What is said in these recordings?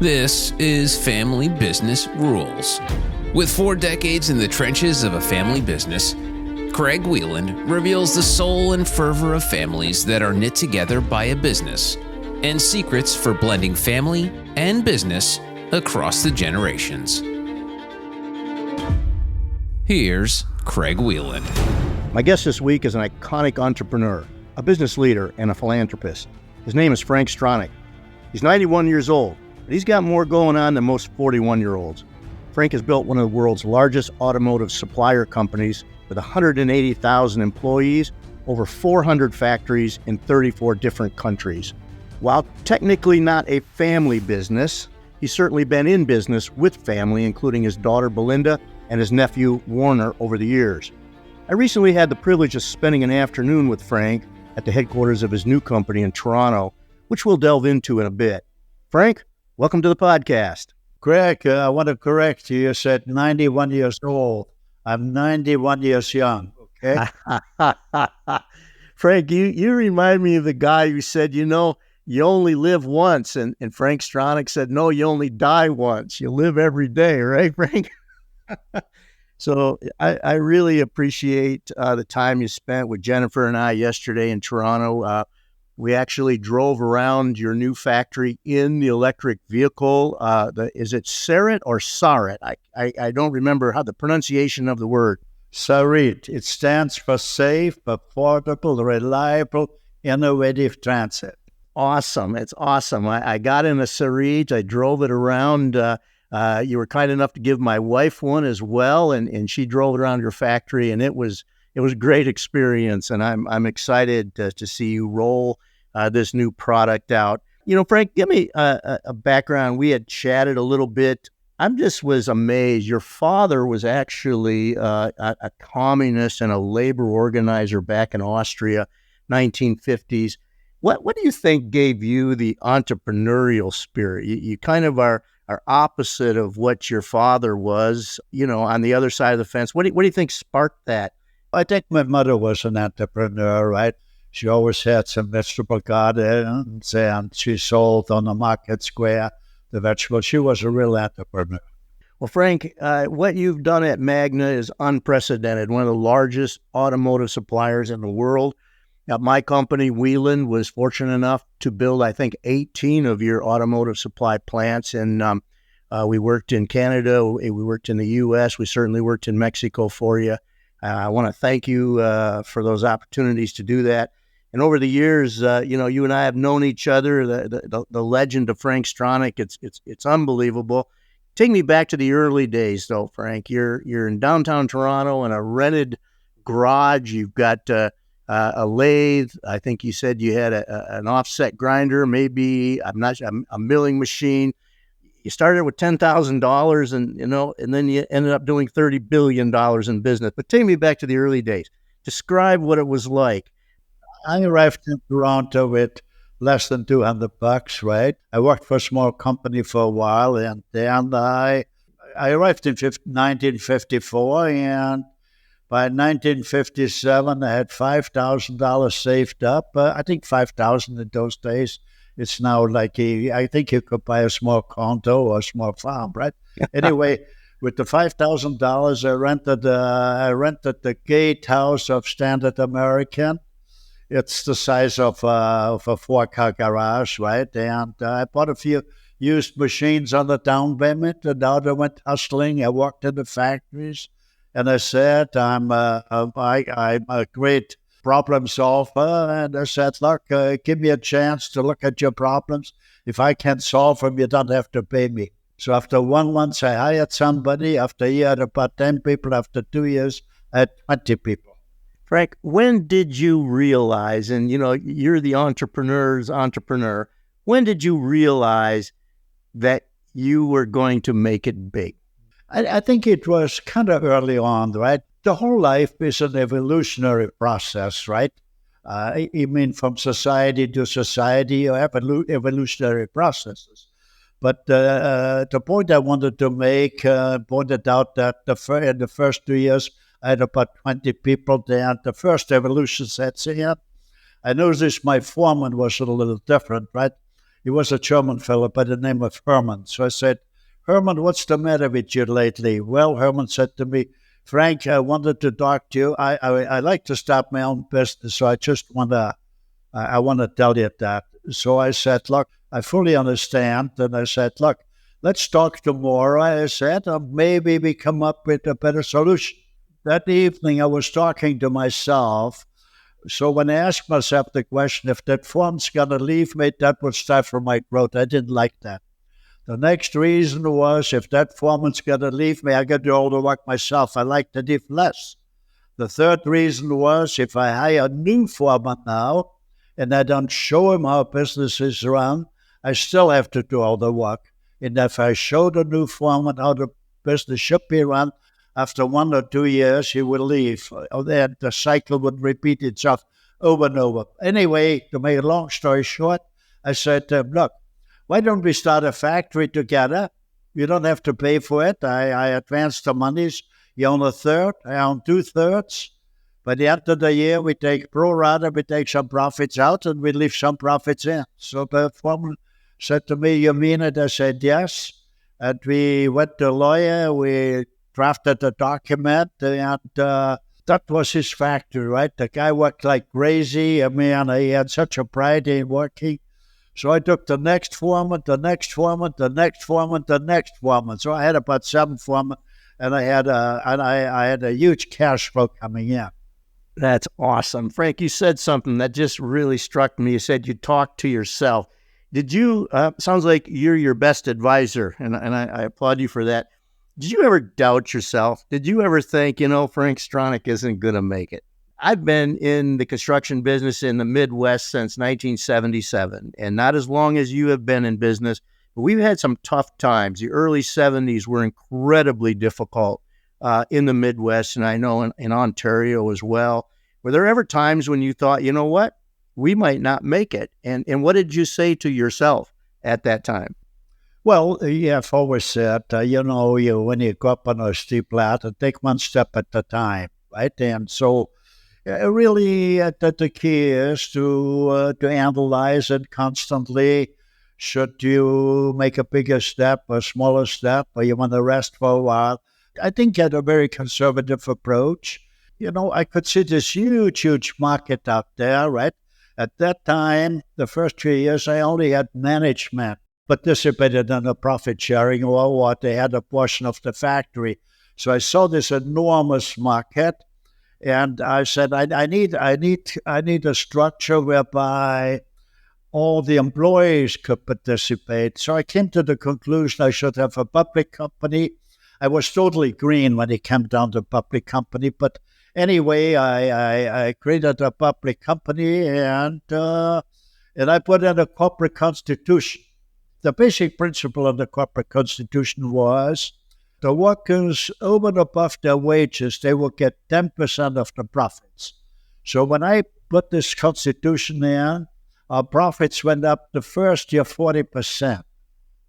This is Family Business Rules. With 4 decades in the trenches of a family business, Craig Wieland reveals the soul and fervor of families that are knit together by a business and secrets for blending family and business across the generations. Here's Craig Wieland. My guest this week is an iconic entrepreneur, a business leader, and a philanthropist. His name is Frank Stronach. He's 91 years old, but he's got more going on than most 41-year-olds. Frank has built one of the world's largest automotive supplier companies with 180,000 employees, over 400 factories in 34 different countries. While technically not a family business, he's certainly been in business with family, including his daughter Belinda and his nephew Warner over the years. I recently had the privilege of spending an afternoon with Frank at the headquarters of his new company in Toronto, which we'll delve into in a bit. Frank, welcome to the podcast. Craig, I want to correct you. You said 91 years old. I'm 91 years young, okay? Frank, you remind me of the guy who said, you only live once. And Frank Stronach said, no, you only die once. You live every day, right, Frank? So I really appreciate the time you spent with Jennifer and I yesterday in Toronto. We actually drove around your new factory in the electric vehicle. Is it Sarit or Sarit? I don't remember how the pronunciation of the word. Sarit. It stands for safe, affordable, reliable, innovative transit. Awesome. It's awesome. I got in a Sarit. I drove it around. You were kind enough to give my wife one as well, and she drove it around your factory, and it was a great experience, and I'm excited to see you roll this new product out. Frank, give me a background. We had chatted a little bit. I just was amazed. Your father was actually a communist and a labor organizer back in Austria, 1950s. What do you think gave you the entrepreneurial spirit? You kind of are opposite of what your father was, on the other side of the fence. What do you think sparked that? I think my mother was an entrepreneur, right? She always had some vegetable gardens, and she sold on the market square the vegetables. She was a real entrepreneur. Well, Frank, what you've done at Magna is unprecedented. One of the largest automotive suppliers in the world. Now, my company, Wieland, was fortunate enough to build, I think, 18 of your automotive supply plants. And we worked in Canada. We worked in the U.S. We certainly worked in Mexico for you. I want to thank you for those opportunities to do that. And over the years, you and I have known each other. The legend of Frank Stronach, it's unbelievable. Take me back to the early days, though, Frank. You're in downtown Toronto in a rented garage. You've got a lathe. I think you said you had an offset grinder, maybe a milling machine. You started with $10,000, and then you ended up doing $30 billion in business. But take me back to the early days. Describe what it was like. I arrived in Toronto with less than $200, right? I worked for a small company for a while, and then I arrived in 1954, and by 1957, I had $5,000 saved up. I think $5,000 in those days. It's now like I think you could buy a small condo or a small farm, right? Anyway, with the $5,000, I rented the gatehouse of Standard American. It's the size of a 4-car garage, right? And I bought a few used machines on the down payment, and now I went hustling. I worked in the factories, and I said, I'm a great problem solver, and I said, look, give me a chance to look at your problems. If I can solve them, you don't have to pay me. So after 1 month, I hired somebody. After a year, I had about 10 people. After 2 years, I had 20 people. Frank, when did you realize, and you're the entrepreneur's entrepreneur, when did you realize that you were going to make it big? I think it was kind of early on, right? The whole life is an evolutionary process, right? I mean, from society to society, you have evolutionary processes. But the point I wanted to make pointed out that in the first 2 years, I had about 20 people there. The first evolution sets in. I noticed my foreman was a little different, right? He was a German fellow by the name of Herman. So I said, Herman, what's the matter with you lately? Well, Herman said to me, Frank, I wanted to talk to you. I like to start my own business, so I want to tell you that. So I said, look, I fully understand. And I said, look, let's talk tomorrow. I said, maybe we come up with a better solution. That evening, I was talking to myself. So when I asked myself the question, if that form's going to leave me, that would stifle my growth. I didn't like that. The next reason was, if that foreman's going to leave me, I got to do all the work myself. I like to leave less. The third reason was, if I hire a new foreman now, and I don't show him how business is run, I still have to do all the work. And if I show the new foreman how the business should be run, after 1 or 2 years, he will leave. Then the cycle would repeat itself over and over. Anyway, to make a long story short, I said, look, why don't we start a factory together? You don't have to pay for it. I advance the monies. You own a third, I own 2/3. By the end of the year, we take pro rata, we take some profits out, and we leave some profits in. So the foreman said to me, you mean it? I said, yes. And we went to a lawyer, we drafted a document, and that was his factory, right? The guy worked like crazy. I mean, he had such a pride in working. So I took the next foreman, the next foreman, the next foreman, the next foreman. So I had about 7 foremen, and I had a huge cash flow coming in. That's awesome. Frank, you said something that just really struck me. You said you talked to yourself. Did you, sounds like you're your best advisor, and I applaud you for that. Did you ever doubt yourself? Did you ever think, Frank Stronach isn't going to make it? I've been in the construction business in the Midwest since 1977, and not as long as you have been in business, but we've had some tough times. The early 70s were incredibly difficult in the Midwest, and I know in Ontario as well. Were there ever times when you thought, you know what, we might not make it? And what did you say to yourself at that time? Well, I've always said, when you go up on a steep ladder, take one step at a time, right? And so really, the key is to analyze it constantly. Should you make a bigger step, a smaller step, or you want to rest for a while? I think I had a very conservative approach. I could see this huge, huge market out there, right? At that time, the first 3 years, I only had management participated in the profit sharing, or what, they had a portion of the factory. So I saw this enormous market. And I said, I need a structure whereby all the employees could participate. So I came to the conclusion I should have a public company. I was totally green when it came down to public company. But anyway, I created a public company, and I put in a corporate constitution. The basic principle of the corporate constitution was the workers, over and above their wages, they will get 10% of the profits. So when I put this constitution in, our profits went up the first year 40%,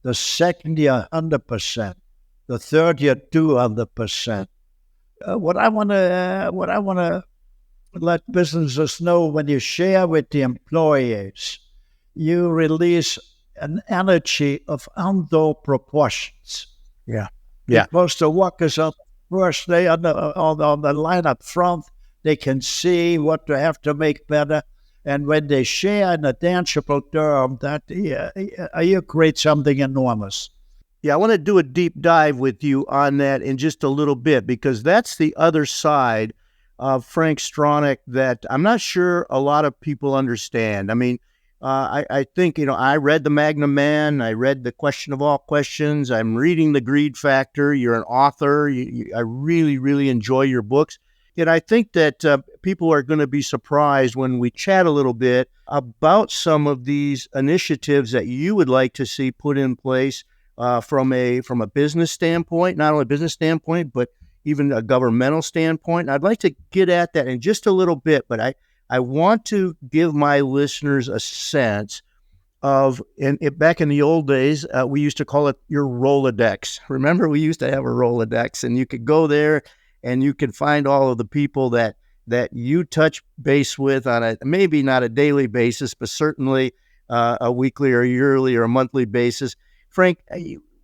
the second year 100%, the third year 200%. What I want to let businesses know, when you share with the employees, you release an energy of untold proportions. Yeah. Because the workers on the first day on the line up front, they can see what they have to make better. And when they share in a tangible term, you create something enormous. Yeah, I want to do a deep dive with you on that in just a little bit, because that's the other side of Frank Stronach that I'm not sure a lot of people understand. I mean, I think, I read the Magna Man, I read The Question of All Questions, I'm reading The Greed Factor, you're an author, I really, really enjoy your books. And I think that people are going to be surprised when we chat a little bit about some of these initiatives that you would like to see put in place from a business standpoint, not only a business standpoint, but even a governmental standpoint. I'd like to get at that in just a little bit, but I want to give my listeners a sense of, back in the old days, we used to call it your Rolodex. Remember, we used to have a Rolodex, and you could go there and you could find all of the people that you touch base with on maybe not a daily basis, but certainly a weekly or yearly or a monthly basis. Frank,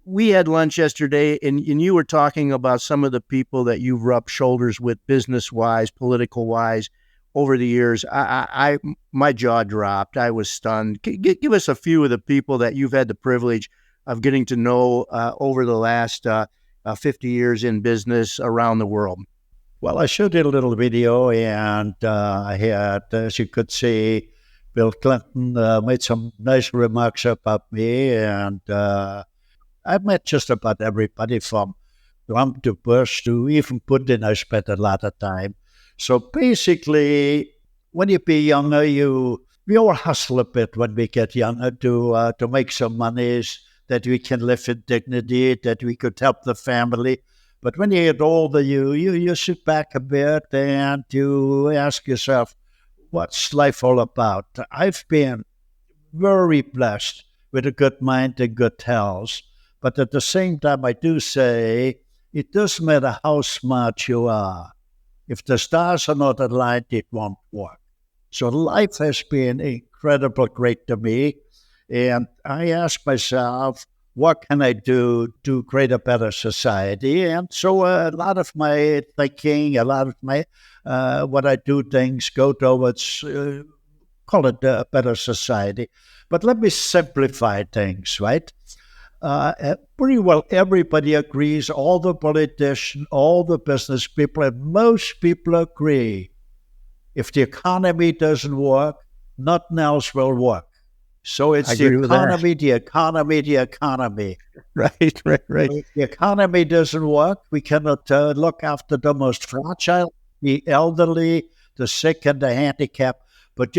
we had lunch yesterday, and you were talking about some of the people that you've rubbed shoulders with business-wise, political-wise, over the years. My jaw dropped. I was stunned. Give us a few of the people that you've had the privilege of getting to know over the last 50 years in business around the world. Well, I showed you a little video, and I had, as you could see, Bill Clinton made some nice remarks about me, and I've met just about everybody from Trump to Bush to even Putin. I spent a lot of time. So basically, when you be younger, we all hustle a bit when we get younger to make some monies that we can live in dignity, that we could help the family. But when you get older, you sit back a bit and you ask yourself, what's life all about? I've been very blessed with a good mind and good health. But at the same time, I do say, it doesn't matter how smart you are. If the stars are not aligned, it won't work. So life has been incredibly great to me. And I ask myself, what can I do to create a better society? And so a lot of my thinking, a lot of my, what I do things go towards, call it a better society. But let me simplify things, right? Pretty well everybody agrees, all the politicians, all the business people, and most people agree. If the economy doesn't work, nothing else will work. So it's the economy, the economy, the economy. Right. If the economy doesn't work, we cannot look after the most fragile, the elderly, the sick, and the handicapped. But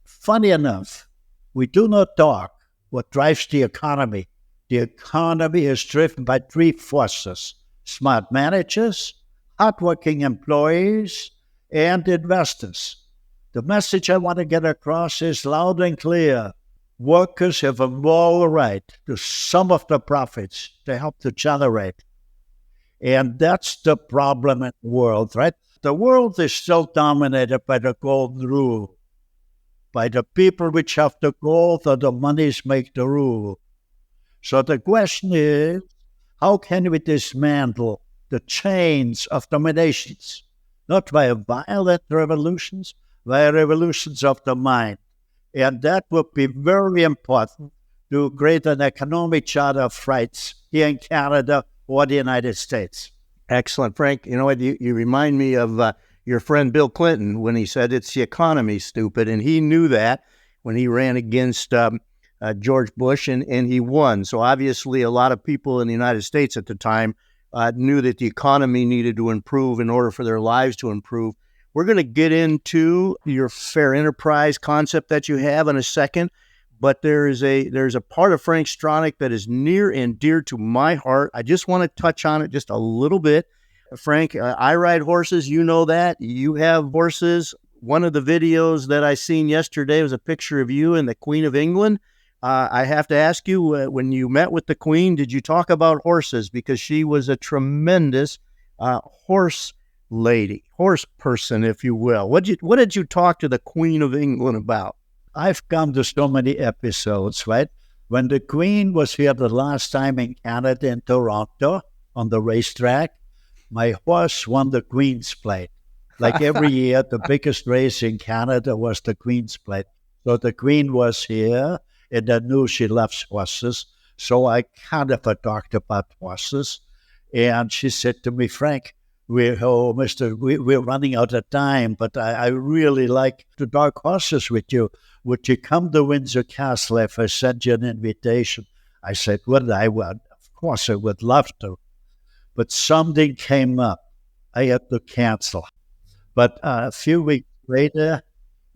funny enough, we do not talk what drives the economy. The economy is driven by three forces: smart managers, hardworking employees, and investors. The message I want to get across is loud and clear. Workers have a moral right to some of the profits they help to generate. And that's the problem in the world, right? The world is still dominated by the golden rule, by the people which have the gold or the monies make the rule. So the question is, how can we dismantle the chains of dominations? Not by violent revolutions, by revolutions of the mind. And that would be very important to create an economic charter of rights here in Canada or the United States. Excellent. Frank, you know what? You remind me of your friend Bill Clinton when he said it's the economy, stupid. And he knew that when he ran against George Bush, and he won. So obviously a lot of people in the United States at the time knew that the economy needed to improve in order for their lives to improve. We're going to get into your fair enterprise concept that you have in a second, but there's a part of Frank Stronach that is near and dear to my heart. I just want to touch on it just a little bit. Frank, I ride horses. You know that. You have horses. One of the videos that I seen yesterday was a picture of you and the Queen of England. I have to ask you, when you met with the Queen, did you talk about horses? Because she was a tremendous horse lady, horse person, if you will. What did you talk to the Queen of England about? I've come to so many episodes, right? When the Queen was here the last time in Canada, in Toronto, on the racetrack, my horse won the Queen's Plate. Like every year, the biggest race in Canada was the Queen's Plate. So the Queen was here, and I knew she loves horses. So I kind of talked about horses. And she said to me, Frank, we're running out of time, but I really like to talk horses with you. Would you come to Windsor Castle if I sent you an invitation? I said, well, I would. Of course, I would love to. But something came up. I had to cancel. But a few weeks later,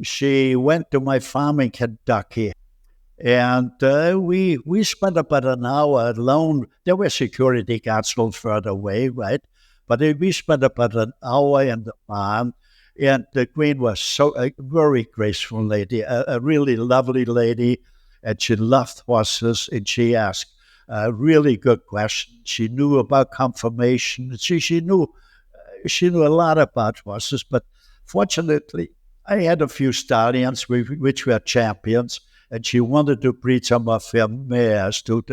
she went to my farm in Kentucky. And we spent about an hour alone. There were security guards a little further away, right? But we spent about an hour in the farm, and the Queen was a very graceful lady, a really lovely lady, and she loved horses, and she asked a really good question. She knew about confirmation. She knew a lot about horses, but fortunately, I had a few stallions which were champions, and she wanted to breed some of her mares to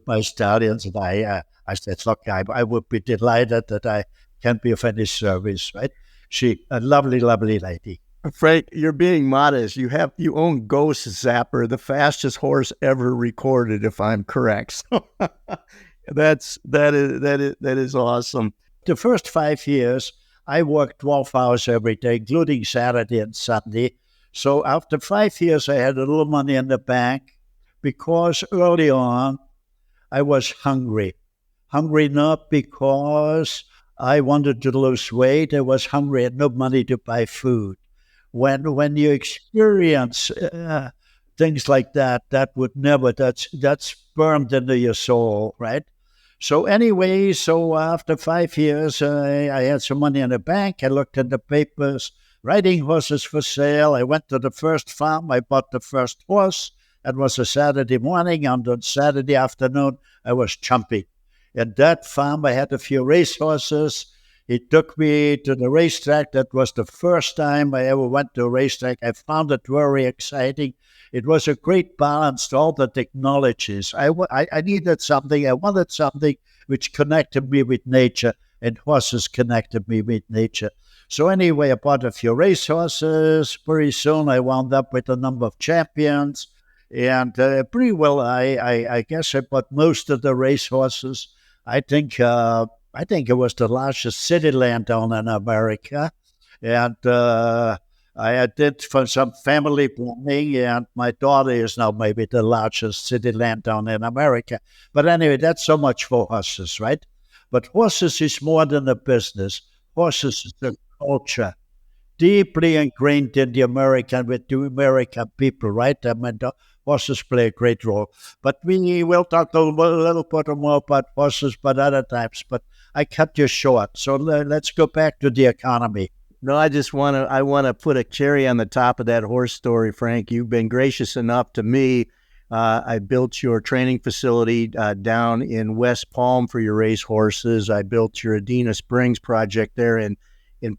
my stallions. And I said, look, I would be delighted that I can be of any service, right? She, a lovely, lovely lady. Frank, you're being modest. You own Ghost Zapper, the fastest horse ever recorded, if I'm correct. So that is awesome. The first 5 years, I worked 12 hours every day, including Saturday and Sunday. So after 5 years, I had a little money in the bank because early on, I was hungry. Hungry not because I wanted to lose weight. I was hungry, had no money to buy food. When you experience things like that, that's burned into your soul, right? So anyway, after 5 years, I had some money in the bank. I looked at the papers, riding horses for sale. I went to the first farm. I bought the first horse. It was a Saturday morning, and on Saturday afternoon, I was jumping. At that farm, I had a few racehorses. He took me to the racetrack. That was the first time I ever went to a racetrack. I found it very exciting. It was a great balance to all the technologies. I needed something. I wanted something which connected me with nature, and horses connected me with nature. So anyway, I bought a few racehorses. Pretty soon, I wound up with a number of champions. And pretty well, I guess I bought most of the racehorses. I think it was the largest city landowner in America. And I did for some family planning, and my daughter is now maybe the largest city landowner in America. But anyway, that's so much for horses, right? But horses is more than a business. Horses is a culture, deeply ingrained in the American people, right? I mean, the horses play a great role. But we will talk a little bit more about horses, but other times. But I cut you short, so let's go back to the economy. No, I want to put a cherry on the top of that horse story, Frank. You've been gracious enough to me. I built your training facility down in West Palm for your race horses. I built your Adena Springs project there in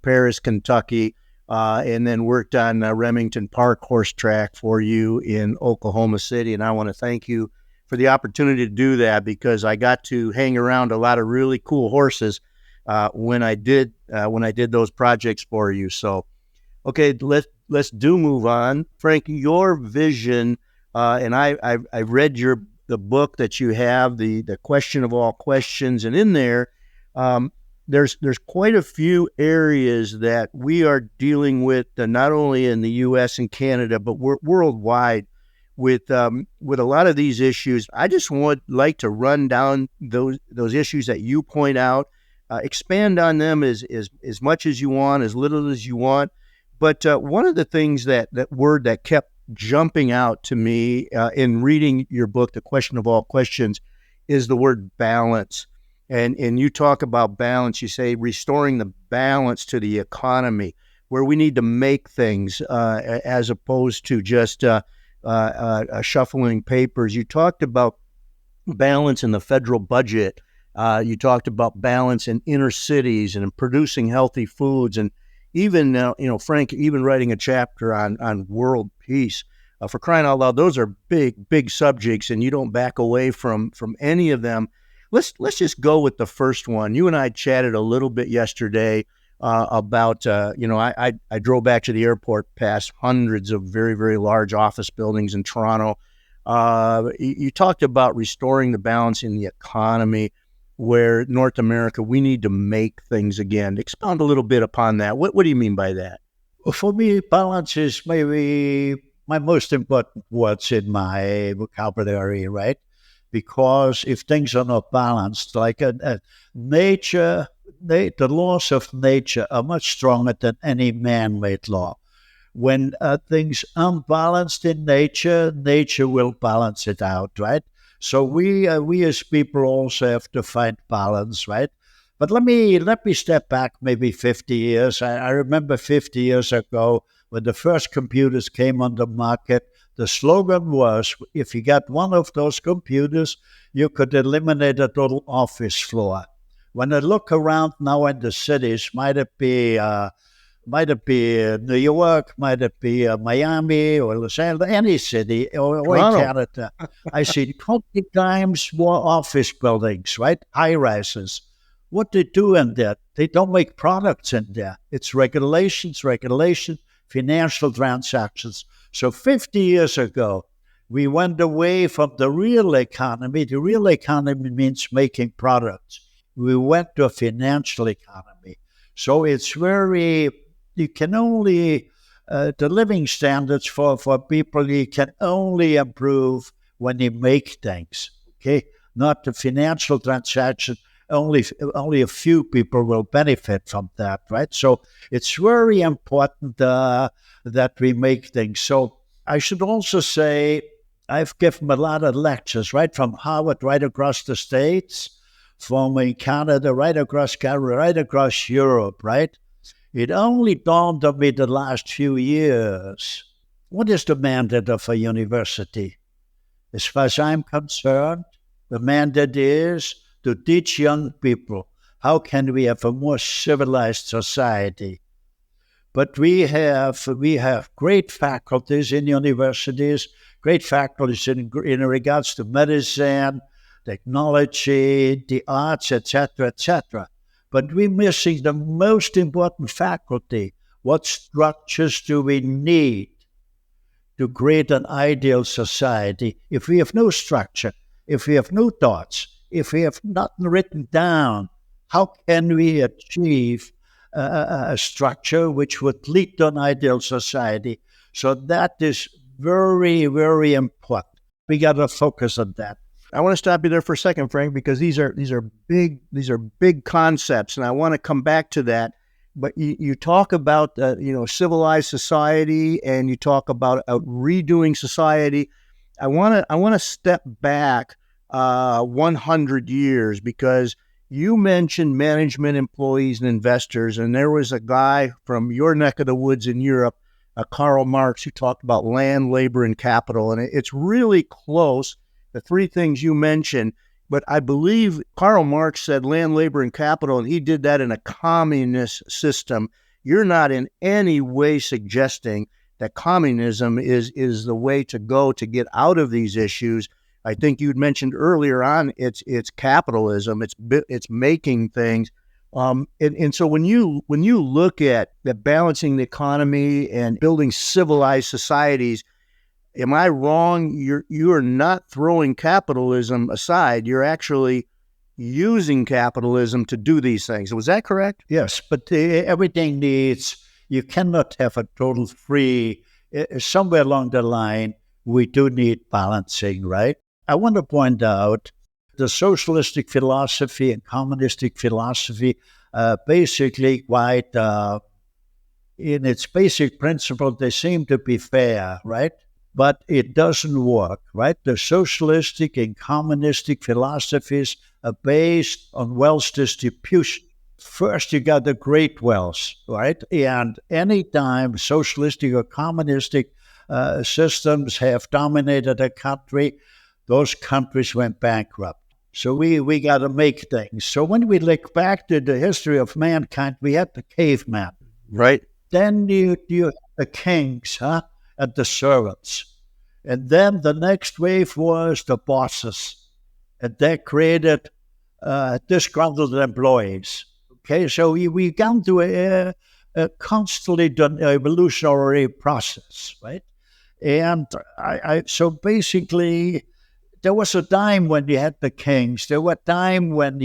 Paris, Kentucky, and then worked on Remington Park horse track for you in Oklahoma City. And I want to thank you for the opportunity to do that, because I got to hang around a lot of really cool horses when I did those projects for you. So, okay, let's move on, Frank. Your vision, and I read the book that you have, the question of all questions, and in there, there's quite a few areas that we are dealing with, not only in the U.S. and Canada, but worldwide. With a lot of these issues, I just would like to run down those issues that you point out, expand on them as much as you want, as little as you want. But one of the things that word that kept jumping out to me in reading your book, The Question of All Questions, is the word balance. And you talk about balance. You say restoring the balance to the economy, where we need to make things as opposed to just shuffling papers. You talked about balance in the federal budget. You talked about balance in inner cities and in producing healthy foods, and even Frank, even writing a chapter on world peace. For crying out loud, those are big subjects, and you don't back away from any of them. Let's just go with the first one. You and I chatted a little bit yesterday about, I drove back to the airport past hundreds of very, very large office buildings in Toronto. You talked about restoring the balance in the economy, where North America, we need to make things again. Expound a little bit upon that. What do you mean by that? For me, balance is maybe my most important words in my vocabulary, right? Because if things are not balanced, like nature, the laws of nature are much stronger than any man-made law. When things are unbalanced in nature, nature will balance it out, right? So we as people also have to find balance, right? But let me step back maybe 50 years. I remember 50 years ago when the first computers came on the market, the slogan was, if you got one of those computers, you could eliminate a total office floor. When I look around now in the cities, might it be Might it be New York, might it be Miami or Los Angeles, any city, or in Canada. I see 20 times more office buildings, right? High rises. What they do in there? They don't make products in there. It's regulations, financial transactions. So 50 years ago, we went away from the real economy. The real economy means making products. We went to a financial economy. So it's very, you can only, the living standards for people, you can only improve when you make things, okay? Not the financial transaction. Only a few people will benefit from that, right? So it's very important that we make things. So I should also say I've given a lot of lectures, right, from Harvard right across the States, from Canada right across Europe, right? It only dawned on me the last few years. What is the mandate of a university? As far as I'm concerned, the mandate is to teach young people how can we have a more civilized society. But we have great faculties in universities, great faculties in regards to medicine, technology, the arts, etc., etc. But we're missing the most important faculty. What structures do we need to create an ideal society? If we have no structure, if we have no thoughts, if we have nothing written down, how can we achieve a structure which would lead to an ideal society? So that is very, very important. We got to focus on that. I want to stop you there for a second, Frank, because these are big concepts, and I want to come back to that. But you talk about civilized society, and you talk about redoing society. I want to step back 100 years, because you mentioned management, employees, and investors, and there was a guy from your neck of the woods in Europe, Karl Marx, who talked about land, labor, and capital, and it's really close, the three things you mentioned, but I believe Karl Marx said land, labor, and capital, and he did that in a communist system. You're not in any way suggesting that communism is the way to go to get out of these issues. I think you'd mentioned earlier on, it's capitalism, it's making things, and so when you look at balancing the economy and building civilized societies, am I wrong? You are not throwing capitalism aside. You're actually using capitalism to do these things. Was that correct? Yes, but everything needs. You cannot have a total free. Somewhere along the line, we do need balancing, right? I want to point out the socialistic philosophy and communistic philosophy, basically quite, in its basic principle, they seem to be fair, right? But it doesn't work, right? The socialistic and communistic philosophies are based on wealth distribution. First, you got the great wealth, right? And anytime socialistic or communistic systems have dominated a country, those countries went bankrupt. So we got to make things. So when we look back to the history of mankind, we had the caveman. Right. Then you have the kings, and the servants. And then the next wave was the bosses. And they created disgruntled employees. Okay, so we gone through a constantly done evolutionary process, right? And so basically, there was a time when you had the kings. There was a time when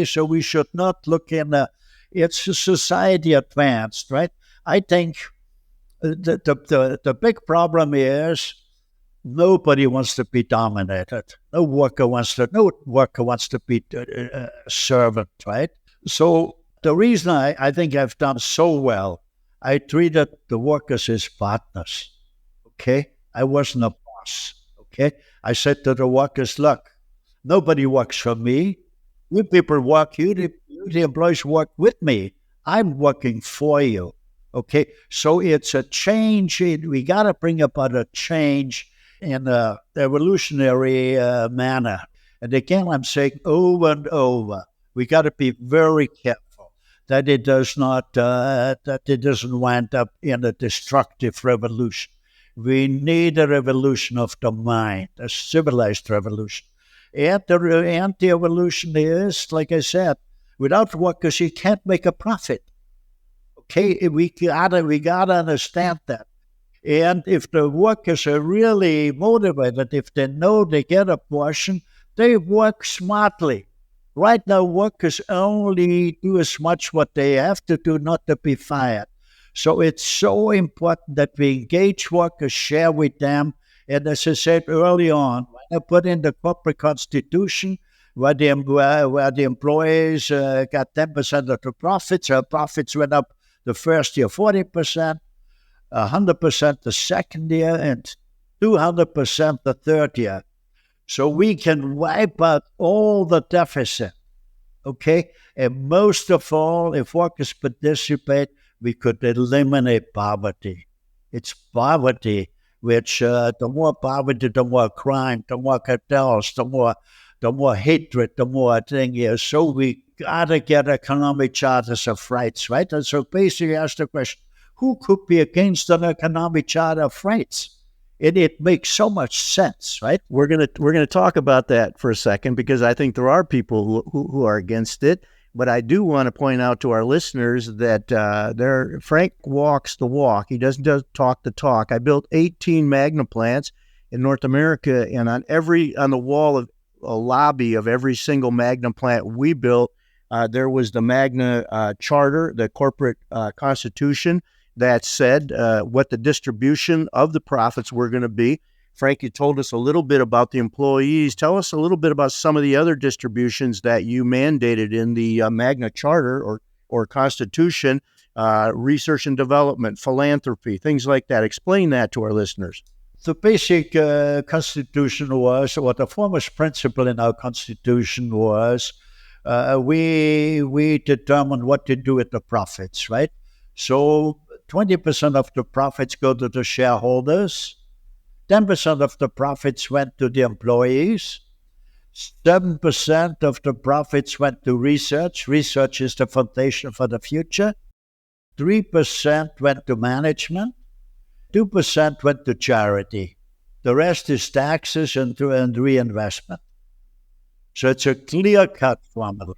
so we should not look in it's a society advanced, right? I think the big problem is nobody wants to be dominated. No worker wants to be a servant, right? So the reason I think I've done so well, I treated the workers as partners, okay? I wasn't a boss, okay? I said to the workers, look, nobody works for me. You people work, you the employees work with me. I'm working for you, okay? So it's a change. We got to bring about a change in an evolutionary manner. And again, I'm saying over and over, we got to be very careful. that it doesn't wind up in a destructive revolution. We need a revolution of the mind, a civilized revolution. And the evolution is, like I said, without workers, you can't make a profit. Okay, we gotta understand that. And if the workers are really motivated, if they know they get a portion, they work smartly. Right now, workers only do as much what they have to do not to be fired. So it's so important that we engage workers, share with them. And as I said early on, when I put in the corporate constitution, where the employees got 10% of the profits, our profits went up the first year 40%, 100% the second year, and 200% the third year. So we can wipe out all the deficit, okay? And most of all, if workers participate, we could eliminate poverty. It's poverty, which the more poverty, the more crime, the more cartels, the more hatred, the more thing is. So we gotta get economic charters of rights, right? And so basically ask the question, who could be against an economic charter of rights? It makes so much sense, right? We're gonna talk about that for a second, because I think there are people who are against it. But I do want to point out to our listeners that Frank walks the walk. He doesn't just talk the talk. I built 18 Magna plants in North America, and on the wall of a lobby of every single Magna plant we built, there was the Magna charter, the corporate constitution that said what the distribution of the profits were going to be. Frank, you told us a little bit about the employees. Tell us a little bit about some of the other distributions that you mandated in the Magna Charter or Constitution, research and development, philanthropy, things like that. Explain that to our listeners. The basic Constitution was, or the foremost principle in our Constitution was, we determine what to do with the profits, right? So 20% of the profits go to the shareholders, 10% of the profits went to the employees, 7% of the profits went to research. Research is the foundation for the future. 3% went to management, 2% went to charity. The rest is taxes and reinvestment. So it's a clear-cut formula.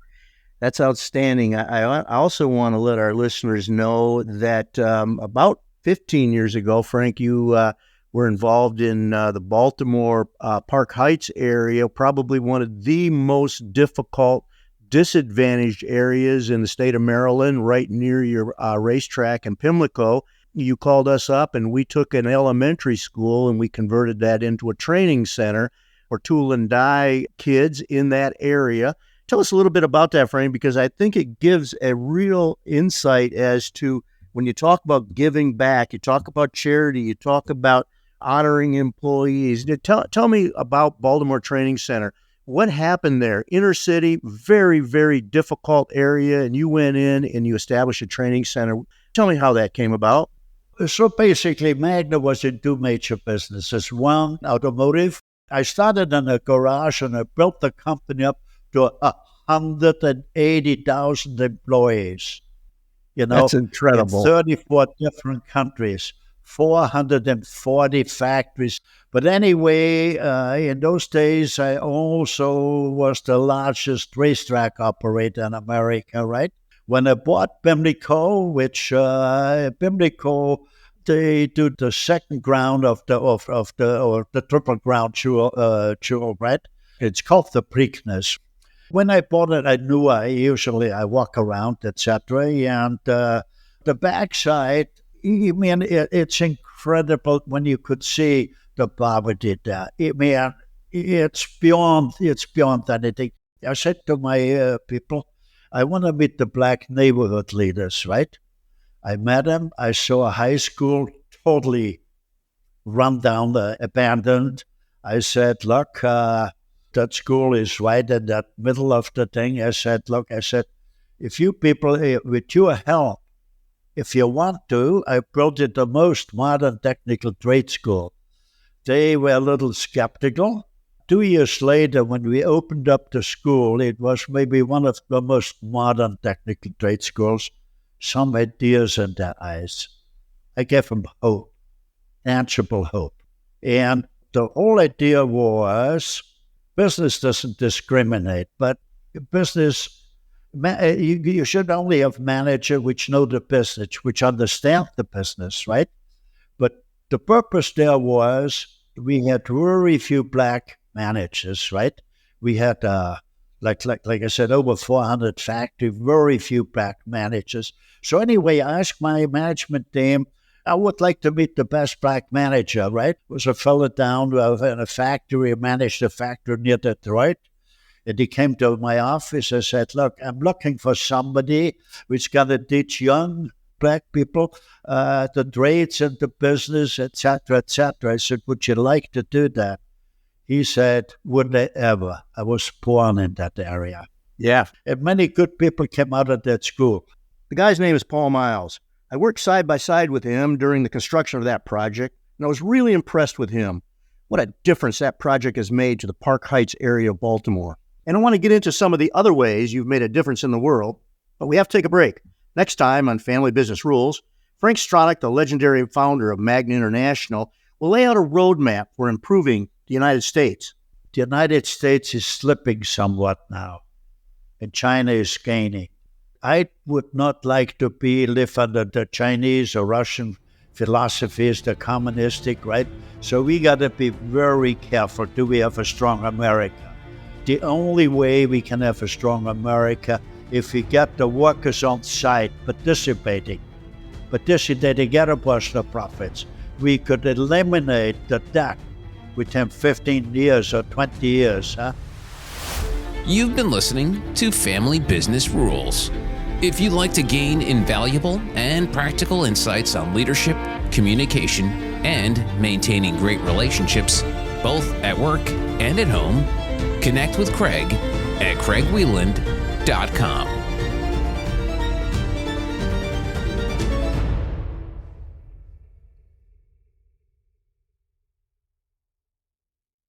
That's outstanding. I also want to let our listeners know that about 15 years ago, Frank, you were involved in the Baltimore Park Heights area, probably one of the most difficult, disadvantaged areas in the state of Maryland, right near your racetrack in Pimlico. You called us up, and we took an elementary school and we converted that into a training center for tool and die kids in that area. Tell us a little bit about that, Frank, because I think it gives a real insight as to when you talk about giving back, you talk about charity, you talk about honoring employees. Tell me about Baltimore Training Center. What happened there? Inner city, very, very difficult area, and you went in and you established a training center. Tell me how that came about. So basically, Magna was in two major businesses. One, automotive. I started in a garage and I built the company up to 180,000 employees. That's incredible. In 34 different countries, 440 factories. But anyway, in those days, I also was the largest racetrack operator in America, right? When I bought Pimlico, which Pimlico, they do the second ground of the triple ground jewel, right? It's called the Preakness. When I bought it, I knew I walk around, etc. And the backside, I mean, it's incredible when you could see the poverty there. I mean, it's beyond anything. I said to my people, I want to meet the black neighborhood leaders, right? I met them. I saw a high school totally run down, abandoned. I said, look, that school is right in that middle of the thing. I said, if you people, with your help, if you want to, I built it the most modern technical trade school. They were a little skeptical, 2 years later, when we opened up the school, it was maybe one of the most modern technical trade schools. Some had tears in their eyes. I gave them hope, tangible hope. And the whole idea was business doesn't discriminate, but business, you should only have managers which know the business, which understand the business, right? But the purpose there was we had very few black managers, right? We had, like I said, over 400 factories, very few black managers. So anyway, I asked my management team, I would like to meet the best black manager, right? It was a fellow down in a factory, managed a factory near Detroit. And he came to my office and said, look, I'm looking for somebody who's going to teach young black people the trades and the business, etc., etc. I said, would you like to do that? He said, would they ever? I was born in that area. Yeah. And many good people came out of that school. The guy's name is Paul Miles. I worked side by side with him during the construction of that project, and I was really impressed with him. What a difference that project has made to the Park Heights area of Baltimore. And I want to get into some of the other ways you've made a difference in the world, but we have to take a break. Next time on Family Business Rules, Frank Stronach, the legendary founder of Magna International, will lay out a roadmap for improving the United States. The United States is slipping somewhat now, and China is gaining. I would not like to live under the Chinese or Russian philosophies, the communistic, right? So we got to be very careful. Do we have a strong America? The only way we can have a strong America if we get the workers on site participating at a personal profits. We could eliminate the debt within 15 years or 20 years. You've been listening to Family Business Rules. If you'd like to gain invaluable and practical insights on leadership, communication, and maintaining great relationships, both at work and at home, connect with Craig at craigwieland.com.